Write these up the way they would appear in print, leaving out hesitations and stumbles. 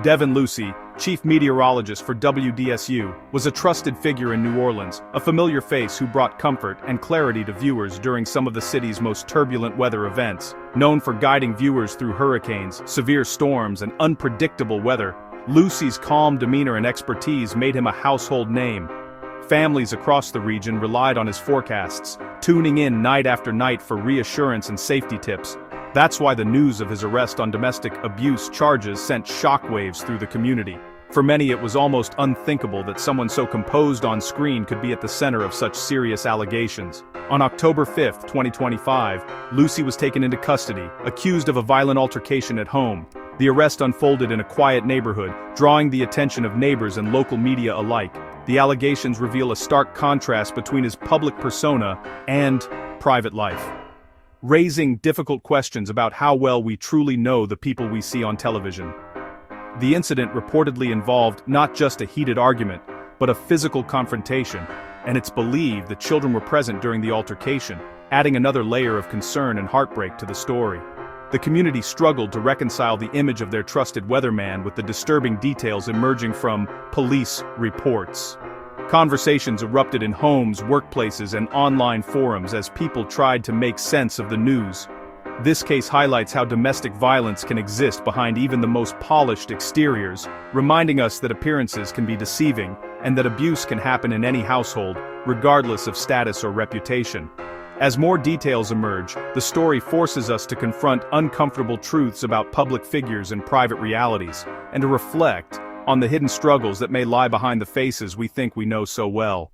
Devin Lucy, chief meteorologist for WDSU, was a trusted figure in New Orleans, a familiar face who brought comfort and clarity to viewers during some of the city's most turbulent weather events. Known for guiding viewers through hurricanes, severe storms, and unpredictable weather, Lucy's calm demeanor and expertise made him a household name. Families across the region relied on his forecasts, tuning in night after night for reassurance and safety tips. That's why the news of his arrest on domestic abuse charges sent shockwaves through the community. For many, it was almost unthinkable that someone so composed on screen could be at the center of such serious allegations. On October 5, 2025, Lucy was taken into custody, accused of a violent altercation at home. The arrest unfolded in a quiet neighborhood, drawing the attention of neighbors and local media alike. The allegations reveal a stark contrast between his public persona and private life, raising difficult questions about how well we truly know the people we see on television. The incident reportedly involved not just a heated argument, but a physical confrontation, and it's believed that children were present during the altercation, adding another layer of concern and heartbreak to the story. The community struggled to reconcile the image of their trusted weatherman with the disturbing details emerging from police reports. Conversations erupted in homes, workplaces, and online forums as people tried to make sense of the news. This case highlights how domestic violence can exist behind even the most polished exteriors, reminding us that appearances can be deceiving, and that abuse can happen in any household, regardless of status or reputation. As more details emerge, the story forces us to confront uncomfortable truths about public figures and private realities, and to reflect on the hidden struggles that may lie behind the faces we think we know so well.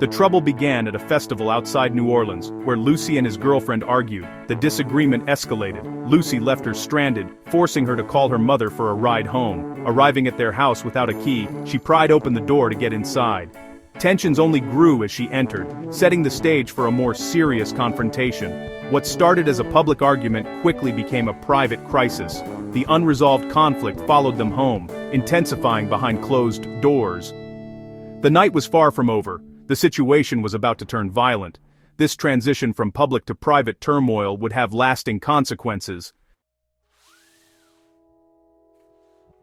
The trouble began at a festival outside New Orleans, where Lucy and his girlfriend argued. The disagreement escalated. Lucy left her stranded, forcing her to call her mother for a ride home. Arriving at their house without a key, she pried open the door to get inside. Tensions only grew as she entered, setting the stage for a more serious confrontation. What started as a public argument quickly became a private crisis. The unresolved conflict followed them home, intensifying behind closed doors. The night was far from over. The situation was about to turn violent. This transition from public to private turmoil would have lasting consequences.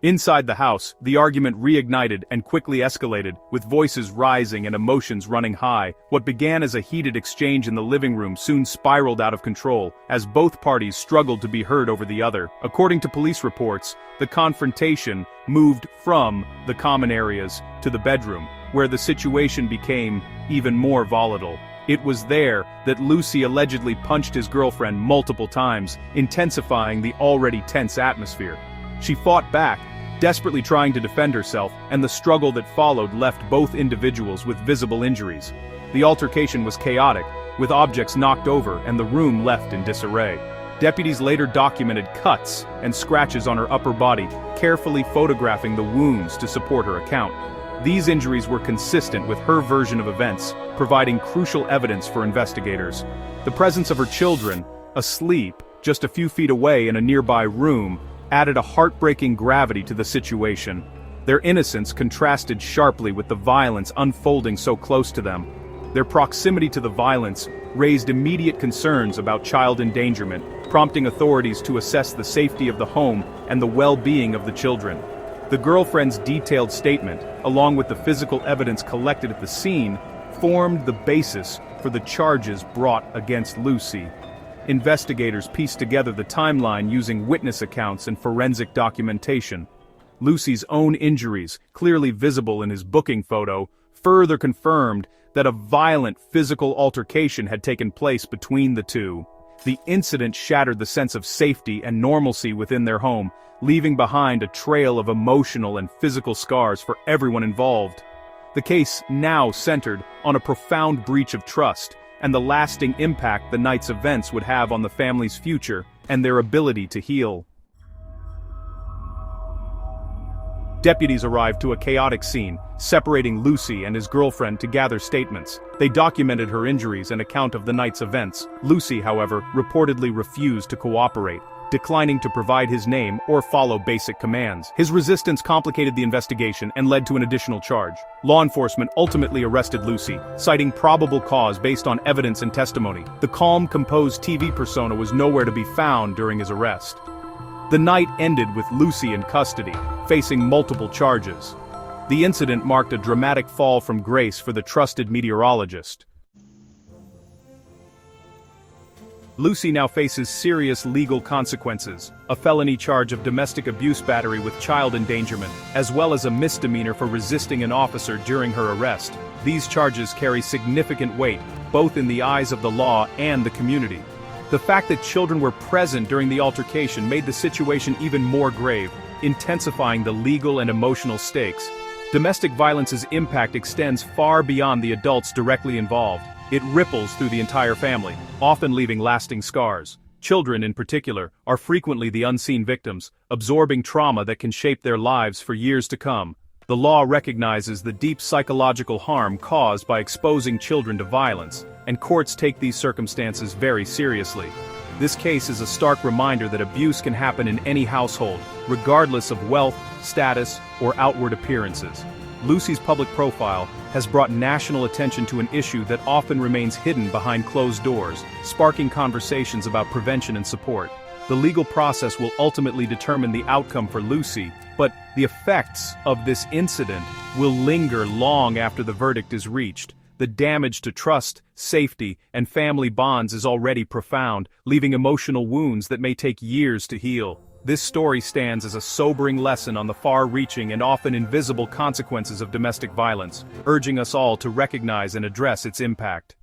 Inside the house, the argument reignited and quickly escalated, with voices rising and emotions running high. What began as a heated exchange in the living room soon spiraled out of control, as both parties struggled to be heard over the other. According to police reports, the confrontation moved from the common areas to the bedroom, where the situation became even more volatile. It was there that Lucy allegedly punched his girlfriend multiple times, intensifying the already tense atmosphere. She fought back, desperately trying to defend herself, and the struggle that followed left both individuals with visible injuries. The altercation was chaotic, with objects knocked over and the room left in disarray. Deputies later documented cuts and scratches on her upper body, carefully photographing the wounds to support her account. These injuries were consistent with her version of events, providing crucial evidence for investigators. The presence of her children, asleep, just a few feet away in a nearby room, added a heartbreaking gravity to the situation. Their innocence contrasted sharply with the violence unfolding so close to them. Their proximity to the violence raised immediate concerns about child endangerment, prompting authorities to assess the safety of the home and the well-being of the children. The girlfriend's detailed statement, along with the physical evidence collected at the scene, formed the basis for the charges brought against Lucy. Investigators pieced together the timeline using witness accounts and forensic documentation. Lucy's own injuries, clearly visible in his booking photo, further confirmed that a violent physical altercation had taken place between the two. The incident shattered the sense of safety and normalcy within their home, leaving behind a trail of emotional and physical scars for everyone involved. The case now centered on a profound breach of trust, and the lasting impact the night's events would have on the family's future and their ability to heal. Deputies arrived to a chaotic scene, separating Lucy and his girlfriend to gather statements. They documented her injuries and account of the night's events. Lucy, however, reportedly refused to cooperate, declining to provide his name or follow basic commands. His resistance complicated the investigation and led to an additional charge. Law enforcement ultimately arrested Lucy, citing probable cause based on evidence and testimony. The calm, composed TV persona was nowhere to be found during his arrest. The night ended with Lucy in custody, facing multiple charges. The incident marked a dramatic fall from grace for the trusted meteorologist. Lucy now faces serious legal consequences, a felony charge of domestic abuse battery with child endangerment, as well as a misdemeanor for resisting an officer during her arrest. These charges carry significant weight, both in the eyes of the law and the community. The fact that children were present during the altercation made the situation even more grave, intensifying the legal and emotional stakes. Domestic violence's impact extends far beyond the adults directly involved. It ripples through the entire family, often leaving lasting scars. Children, in particular, are frequently the unseen victims, absorbing trauma that can shape their lives for years to come. The law recognizes the deep psychological harm caused by exposing children to violence, and courts take these circumstances very seriously. This case is a stark reminder that abuse can happen in any household, regardless of wealth, status, or outward appearances. Lucy's public profile has brought national attention to an issue that often remains hidden behind closed doors, sparking conversations about prevention and support. The legal process will ultimately determine the outcome for Lucy, but the effects of this incident will linger long after the verdict is reached. The damage to trust, safety, and family bonds is already profound, leaving emotional wounds that may take years to heal. This story stands as a sobering lesson on the far-reaching and often invisible consequences of domestic violence, urging us all to recognize and address its impact.